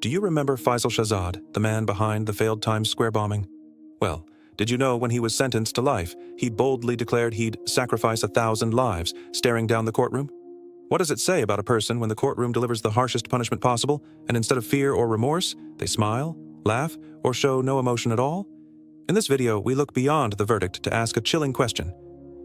Do you remember Faisal Shahzad, the man behind the failed Times Square bombing? Well, did you know when he was sentenced to life, he boldly declared he'd sacrifice 1,000 lives, staring down the courtroom? What does it say about a person when the courtroom delivers the harshest punishment possible, and instead of fear or remorse, they smile, laugh, or show no emotion at all? In this video, we look beyond the verdict to ask a chilling question.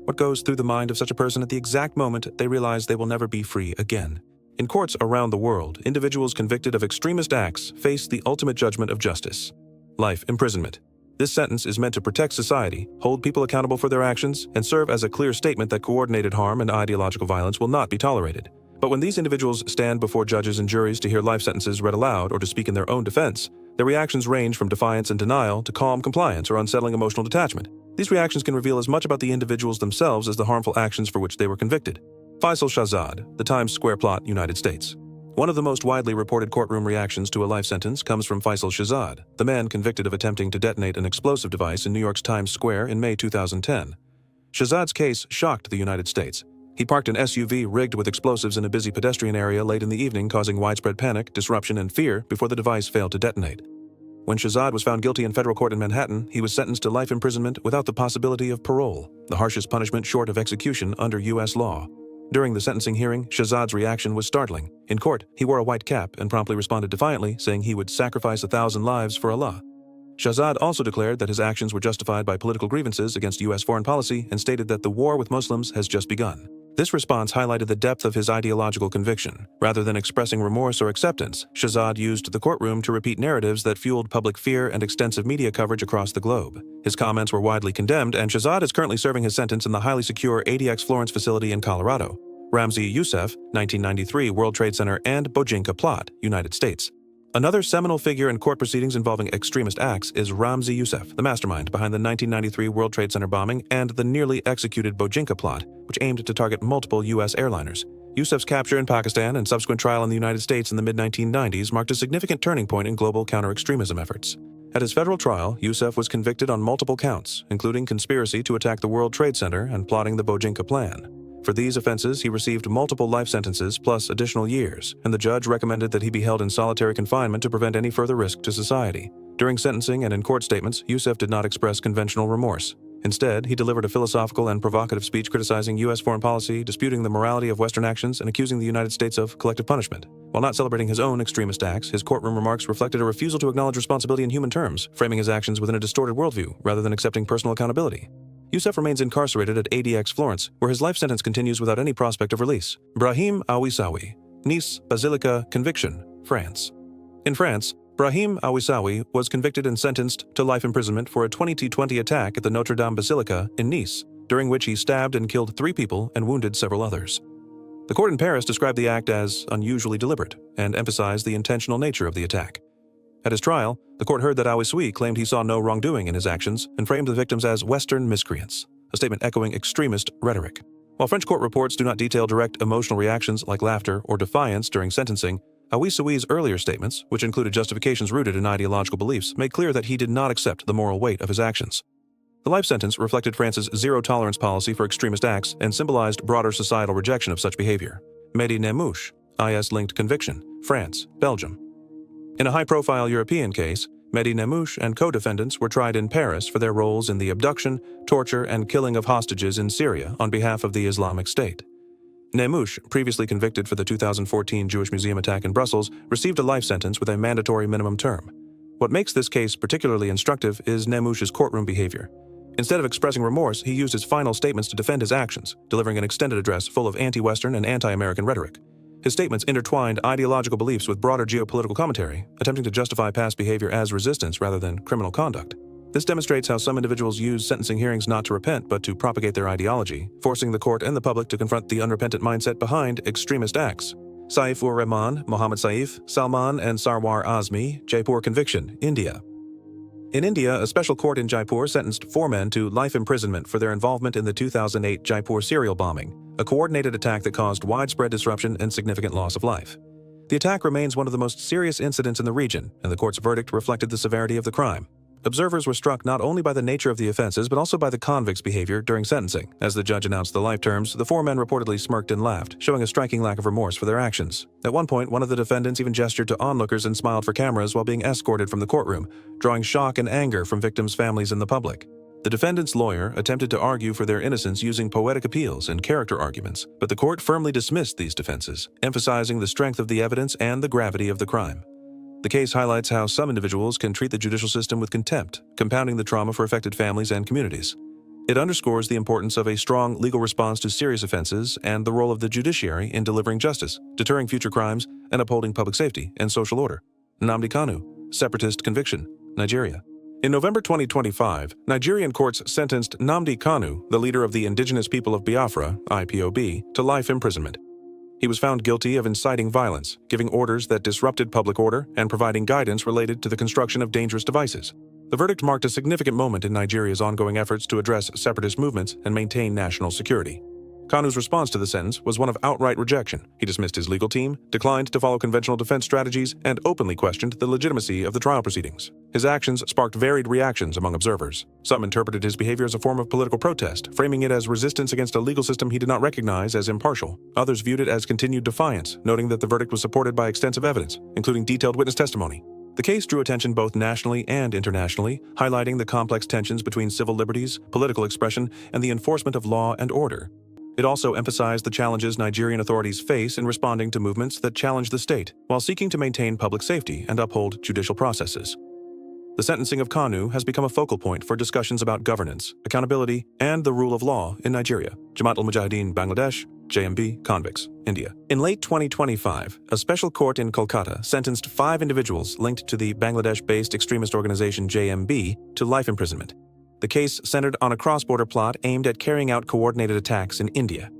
What goes through the mind of such a person at the exact moment they realize they will never be free again? In courts around the world, individuals convicted of extremist acts face the ultimate judgment of justice: life imprisonment. This sentence is meant to protect society, hold people accountable for their actions, and serve as a clear statement that coordinated harm and ideological violence will not be tolerated. But when these individuals stand before judges and juries to hear life sentences read aloud or to speak in their own defense, their reactions range from defiance and denial to calm compliance or unsettling emotional detachment. These reactions can reveal as much about the individuals themselves as the harmful actions for which they were convicted. Faisal Shahzad, the Times Square plot, United States. One of the most widely reported courtroom reactions to a life sentence comes from Faisal Shahzad, the man convicted of attempting to detonate an explosive device in New York's Times Square in May 2010. Shahzad's case shocked the United States. He parked an SUV rigged with explosives in a busy pedestrian area late in the evening, causing widespread panic, disruption, and fear before the device failed to detonate. When Shahzad was found guilty in federal court in Manhattan, he was sentenced to life imprisonment without the possibility of parole, the harshest punishment short of execution under U.S. law. During the sentencing hearing, Shahzad's reaction was startling. In court, he wore a white cap and promptly responded defiantly, saying he would sacrifice 1,000 lives for Allah. Shahzad also declared that his actions were justified by political grievances against U.S. foreign policy and stated that the war with Muslims has just begun. This response highlighted the depth of his ideological conviction. Rather than expressing remorse or acceptance, Shahzad used the courtroom to repeat narratives that fueled public fear and extensive media coverage across the globe. His comments were widely condemned, and Shahzad is currently serving his sentence in the highly secure ADX Florence facility in Colorado. Ramzi Youssef, 1993, World Trade Center, and Bojinka plot, United States. Another seminal figure in court proceedings involving extremist acts is Ramzi Youssef, the mastermind behind the 1993 World Trade Center bombing and the nearly executed Bojinka plot, which aimed to target multiple U.S. airliners. Youssef's capture in Pakistan and subsequent trial in the United States in the mid-1990s marked a significant turning point in global counter-extremism efforts. At his federal trial, Youssef was convicted on multiple counts, including conspiracy to attack the World Trade Center and plotting the Bojinka plan. For these offenses, he received multiple life sentences plus additional years, and the judge recommended that he be held in solitary confinement to prevent any further risk to society. During sentencing and in court statements, Youssef did not express conventional remorse. Instead, he delivered a philosophical and provocative speech criticizing U.S. foreign policy, disputing the morality of Western actions, and accusing the United States of collective punishment. While not celebrating his own extremist acts, his courtroom remarks reflected a refusal to acknowledge responsibility in human terms, framing his actions within a distorted worldview rather than accepting personal accountability. Youssef remains incarcerated at ADX Florence, where his life sentence continues without any prospect of release. Brahim Awissaoui, Nice Basilica Conviction, France. In France, Brahim Awissaoui was convicted and sentenced to life imprisonment for a 2020 attack at the Notre Dame Basilica in Nice, during which he stabbed and killed 3 people and wounded several others. The court in Paris described the act as unusually deliberate and emphasized the intentional nature of the attack. At his trial, the court heard that Awissaoui claimed he saw no wrongdoing in his actions and framed the victims as Western miscreants, a statement echoing extremist rhetoric. While French court reports do not detail direct emotional reactions like laughter or defiance during sentencing, Awissaoui's earlier statements, which included justifications rooted in ideological beliefs, made clear that he did not accept the moral weight of his actions. The life sentence reflected France's zero-tolerance policy for extremist acts and symbolized broader societal rejection of such behavior. Mehdi Nemmouche, IS-linked conviction, France, Belgium. In a high-profile European case, Mehdi Nemmouche and co-defendants were tried in Paris for their roles in the abduction, torture, and killing of hostages in Syria on behalf of the Islamic State. Nemmouche, previously convicted for the 2014 Jewish Museum attack in Brussels, received a life sentence with a mandatory minimum term. What makes this case particularly instructive is Nemmouche's courtroom behavior. Instead of expressing remorse, he used his final statements to defend his actions, delivering an extended address full of anti-Western and anti-American rhetoric. His statements intertwined ideological beliefs with broader geopolitical commentary, attempting to justify past behavior as resistance rather than criminal conduct. This demonstrates how some individuals use sentencing hearings not to repent but to propagate their ideology, forcing the court and the public to confront the unrepentant mindset behind extremist acts. Saifur Rahman, Mohammad Saif, Salman, and Sarwar Azmi, Jaipur conviction, India. In India, a special court in Jaipur sentenced 4 men to life imprisonment for their involvement in the 2008 Jaipur serial bombing, a coordinated attack that caused widespread disruption and significant loss of life. The attack remains one of the most serious incidents in the region, and the court's verdict reflected the severity of the crime. Observers were struck not only by the nature of the offenses but also by the convicts' behavior during sentencing. As the judge announced the life terms, the four men reportedly smirked and laughed, showing a striking lack of remorse for their actions. At one point, one of the defendants even gestured to onlookers and smiled for cameras while being escorted from the courtroom, drawing shock and anger from victims' families and the public. The defendant's lawyer attempted to argue for their innocence using poetic appeals and character arguments, but the court firmly dismissed these defenses, emphasizing the strength of the evidence and the gravity of the crime. The case highlights how some individuals can treat the judicial system with contempt, compounding the trauma for affected families and communities. It underscores the importance of a strong legal response to serious offenses and the role of the judiciary in delivering justice, deterring future crimes, and upholding public safety and social order. Nnamdi Kanu, separatist conviction, Nigeria. In November 2025, Nigerian courts sentenced Nnamdi Kanu, the leader of the Indigenous People of Biafra, IPOB, to life imprisonment. He was found guilty of inciting violence, giving orders that disrupted public order, and providing guidance related to the construction of dangerous devices. The verdict marked a significant moment in Nigeria's ongoing efforts to address separatist movements and maintain national security. Kanu's response to the sentence was one of outright rejection. He dismissed his legal team, declined to follow conventional defense strategies, and openly questioned the legitimacy of the trial proceedings. His actions sparked varied reactions among observers. Some interpreted his behavior as a form of political protest, framing it as resistance against a legal system he did not recognize as impartial. Others viewed it as continued defiance, noting that the verdict was supported by extensive evidence, including detailed witness testimony. The case drew attention both nationally and internationally, highlighting the complex tensions between civil liberties, political expression, and the enforcement of law and order. It also emphasized the challenges Nigerian authorities face in responding to movements that challenge the state, while seeking to maintain public safety and uphold judicial processes. The sentencing of Kanu has become a focal point for discussions about governance, accountability, and the rule of law in Nigeria. Jamaat al-Mujahideen, Bangladesh; JMB, convicts, India. In late 2025, a special court in Kolkata sentenced 5 individuals linked to the Bangladesh-based extremist organization JMB to life imprisonment. The case centered on a cross-border plot aimed at carrying out coordinated attacks in India.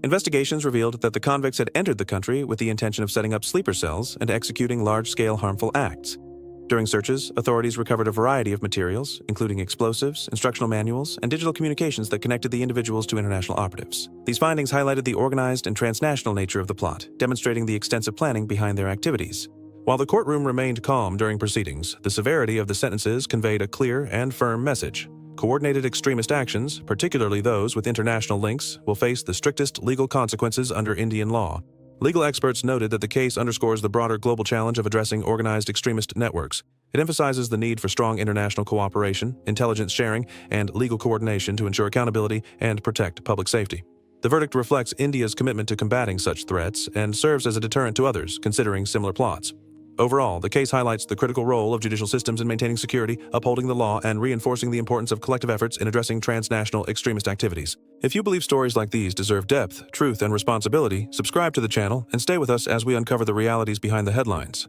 Investigations revealed that the convicts had entered the country with the intention of setting up sleeper cells and executing large-scale harmful acts. During searches, authorities recovered a variety of materials, including explosives, instructional manuals, and digital communications that connected the individuals to international operatives. These findings highlighted the organized and transnational nature of the plot, demonstrating the extensive planning behind their activities. While the courtroom remained calm during proceedings, the severity of the sentences conveyed a clear and firm message. Coordinated extremist actions, particularly those with international links, will face the strictest legal consequences under Indian law. Legal experts noted that the case underscores the broader global challenge of addressing organized extremist networks. It emphasizes the need for strong international cooperation, intelligence sharing, and legal coordination to ensure accountability and protect public safety. The verdict reflects India's commitment to combating such threats and serves as a deterrent to others considering similar plots. Overall, the case highlights the critical role of judicial systems in maintaining security, upholding the law, and reinforcing the importance of collective efforts in addressing transnational extremist activities. If you believe stories like these deserve depth, truth, and responsibility, subscribe to the channel and stay with us as we uncover the realities behind the headlines.